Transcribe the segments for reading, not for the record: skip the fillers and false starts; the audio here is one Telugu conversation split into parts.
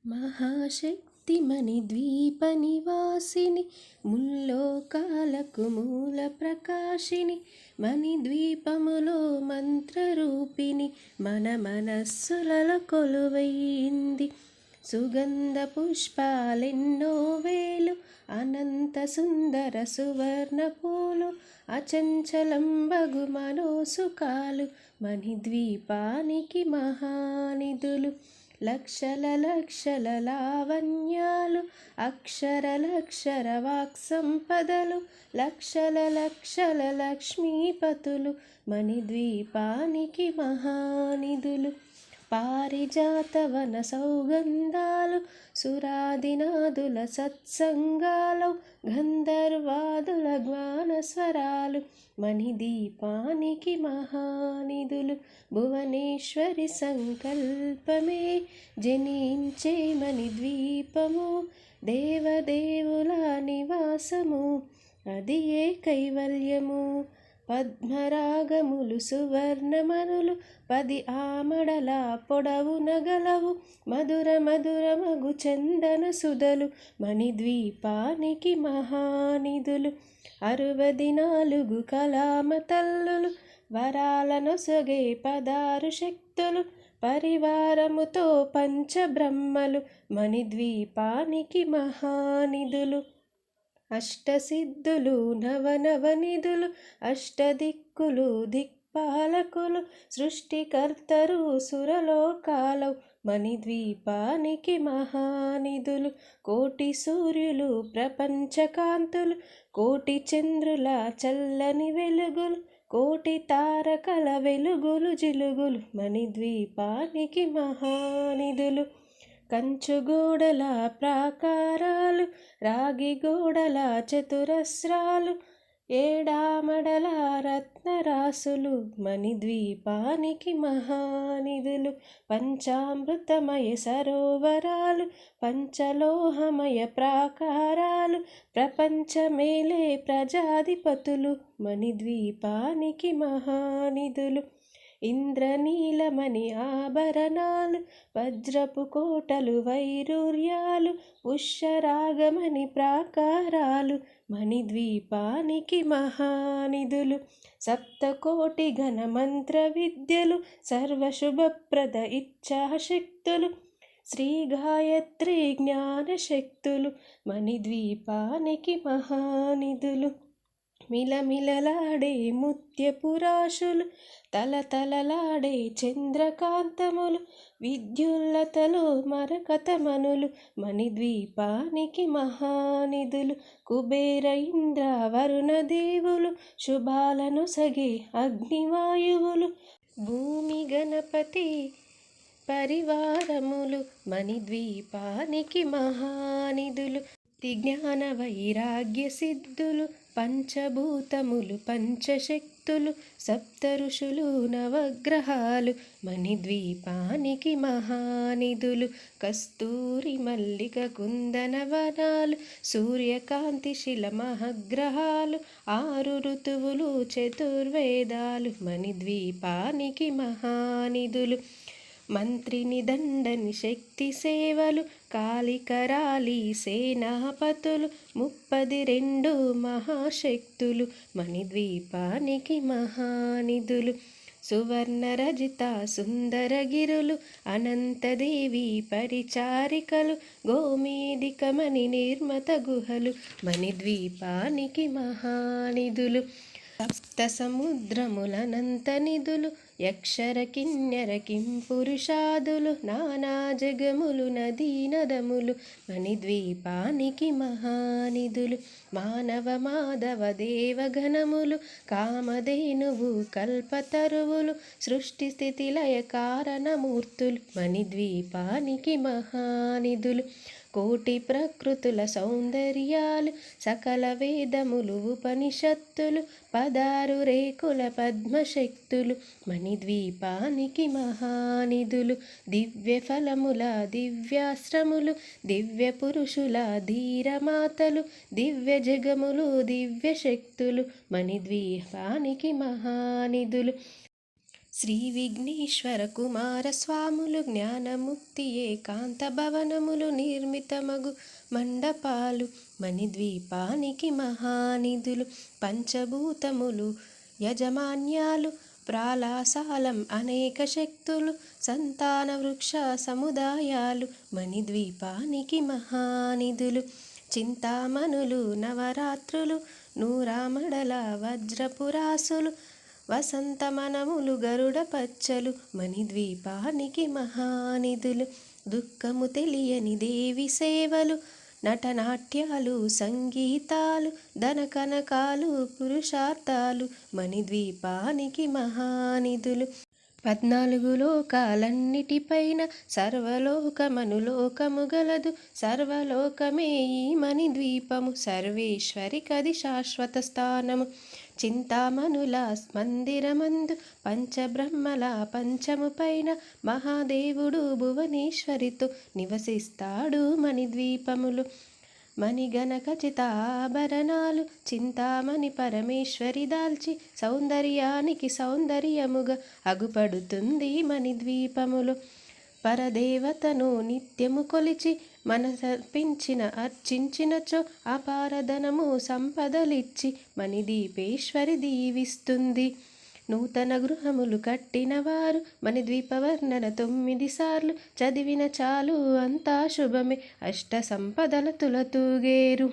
మహాశక్తిమణి ద్వీప నివాసిని ముల్లోకాలకు మూల ప్రకాశిని మణిద్వీపములో మంత్రరూపిణి మన మనస్సులలో కొలువైంది. సుగంధ పుష్పాలెన్నో వేలు అనంత సుందర సువర్ణ పూలు అచంచలంబగు మనోసుకాలు మణిద్వీపానికి మహానిధులు. లక్షల లక్షల లావణ్యాలు అక్షర వాక్సంపదలు లక్షల లక్షల లక్ష్మీపతులు మణిద్వీపానికి మహానిధులు. పారిజాతవన సౌగంధాలు సురాదినాదుల సత్సంగాలు గంధర్వాదుల జ్ఞానస్వరాలు మణిదీపానికి మహానిధులు. భువనేశ్వరి సంకల్పమే జనించే మణిద్వీపము దేవదేవుల నివాసము అది ఏ కైవల్యము. పద్మరాగములు సువర్ణమనులు 10 ఆమడల పొడవు నగలవు మధుర మధుర మగు చందన సుధలు మణిద్వీపానికి మహానిధులు. 64 కళామ తల్లులు వరాలనొసగే 16 శక్తులు పరివారముతో పంచబ్రహ్మలు మణిద్వీపానికి మహానిధులు. అష్టసిద్ధులు నవనవనిధులు అష్టదిక్కులు దిక్పాలకులు సృష్టికర్తరు సురలోకాలు మణిద్వీపానికి మహానిధులు. కోటి సూర్యులు ప్రపంచకాంతులు కోటి చంద్రుల చల్లని వెలుగులు కోటి తారకల వెలుగులు జిలుగులు మణిద్వీపానికి మహానిధులు. కంచుగోడల ప్రాకారాలు రాగి గోడల చతురస్రాలు ఏడామడల రత్నరాసులు మణిద్వీపానికి మహానిధులు. పంచామృతమయ సరోవరాలు పంచలోహమయ ప్రాకారాలు ప్రపంచమేలే ప్రజాధిపతులు మణిద్వీపానికి మహానిధులు. ఇంద్రనీలమణి ఆభరణాలు వజ్రపు కోటలు వైరూర్యాలు పుష్యరాగమణి ప్రాకారాలు మణిద్వీపానికి మహానిధులు. సప్తకోటి ఘన మంత్ర విద్యలు సర్వశుభప్రద ఇచ్ఛాశక్తులు శ్రీ గాయత్రి జ్ఞానశక్తులు మణిద్వీపానికి మహానిధులు. మిలమిలలాడే ముత్యపురాశులు తలతలలాడే చంద్రకాంతములు విద్యుల్లతలో మరకతమనులు మణిద్వీపానికి మహానిధులు. కుబేర ఇంద్ర వరుణ దేవులు శుభాలను సగే అగ్నివాయువులు భూమి గణపతి పరివారములు మణిద్వీపానికి మహానిధులు. జ్ఞాన వైరాగ్య సిద్ధులు పంచభూతములు పంచశక్తులు సప్త ఋషులు నవగ్రహాలు మణిద్వీపానికి మహానిధులు. కస్తూరి మల్లిక కుందనవనాలు సూర్యకాంతి శిల మహగ్రహాలు 6 ఋతువులు చతుర్వేదాలు మణిద్వీపానికి మహానిధులు. మంత్రిని దండని శక్తి సేవలు కాళికరాలి సేనాపతులు 32 మహాశక్తులు మణిద్వీపానికి మహానిధులు. సువర్ణ రజిత సుందరగిరులు అనంతదేవి పరిచారికలు గోమేదికమణి నిర్మత గుహలు మణిద్వీపానికి మహానిధులు. సప్త సముద్రములనంత నిధులు యక్షర కిన్నెర కింపురుషాదులు నానా జగములు నదీ నదములు మణిద్వీపానికి మహానిధులు. మానవ మాధవ దేవగణములు కామధేనువు కల్పతరువులు సృష్టి స్థితి లయ కారణమూర్తులు మణిద్వీపానికి మహానిధులు. కోటి ప్రకృతుల సౌందర్యాలు సకల వేదములు ఉపనిషత్తులు 16 రేకుల పద్మశక్తులు మణిద్వీపానికి మహానిధులు. దివ్య ఫలముల దివ్యాశ్రములు దివ్య పురుషుల ధీరమాతలు దివ్య జగములు దివ్య శక్తులు మణిద్వీపానికి మహానిధులు. శ్రీ విఘ్నేశ్వర కుమార స్వాములు జ్ఞానముక్తి ఏకాంత భవనములు నిర్మితమగు మండపాలు మణిద్వీపానికి మహానిధులు పంచభూతములు యజమాన్యాలు ప్రాలాసాలం అనేక శక్తులు సంతాన వృక్ష సముదాయాలు మణిద్వీపానికి మహానిధులు చింతామణులు నవరాత్రులు నూరామడల వజ్రపురాసులు వసంతమనములు గరుడ పచ్చలు మణిద్వీపానికి మహానిధులు దుఃఖము తెలియని దేవి సేవలు నటనాట్యాలు సంగీతాలు ధనకనకాలు పురుషార్థాలు మణిద్వీపానికి మహానిధులు 14 లోకాలన్నిటిపైన సర్వలోకమనులోకము గలదు సర్వలోకమే ఈ మణిద్వీపము సర్వేశ్వరి కది శాశ్వత స్థానము చింతామణుల మందిరమందు పంచబ్రహ్మల పంచము పైన మహాదేవుడు భువనేశ్వరితో నివసిస్తాడు మణిద్వీపములు మణిగణ ఖచితాభరణాలు చింతామణి పరమేశ్వరి దాల్చి సౌందర్యానికి సౌందర్యముగా అగుపడుతుంది మణిద్వీపములు పరదేవతను నిత్యము కొలిచి మనసర్పించిన అర్చించినచో అపారధనము సంపదలిచ్చి మణిదీపేశ్వరి దీవిస్తుంది నూతన గృహములు కట్టినవారు మణిద్వీపవర్ణన 9 సార్లు చదివిన చాలు అంతా శుభమే అష్ట సంపదల తులతూగేరు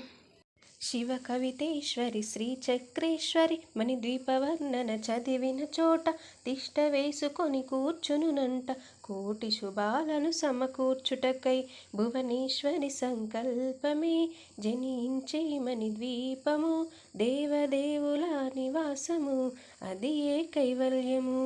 శివ కవితేశ్వరి శ్రీ చక్రేశ్వరి మణిద్వీపవర్ణన చదివిన చోట తిష్ట వేసుకొని కూర్చునునంట కోటి శుభాలను సమకూర్చుటకై భువనేశ్వరి సంకల్పమే జనించే మణిద్వీపము దేవదేవుల నివాసము అది ఏ కైవల్యము.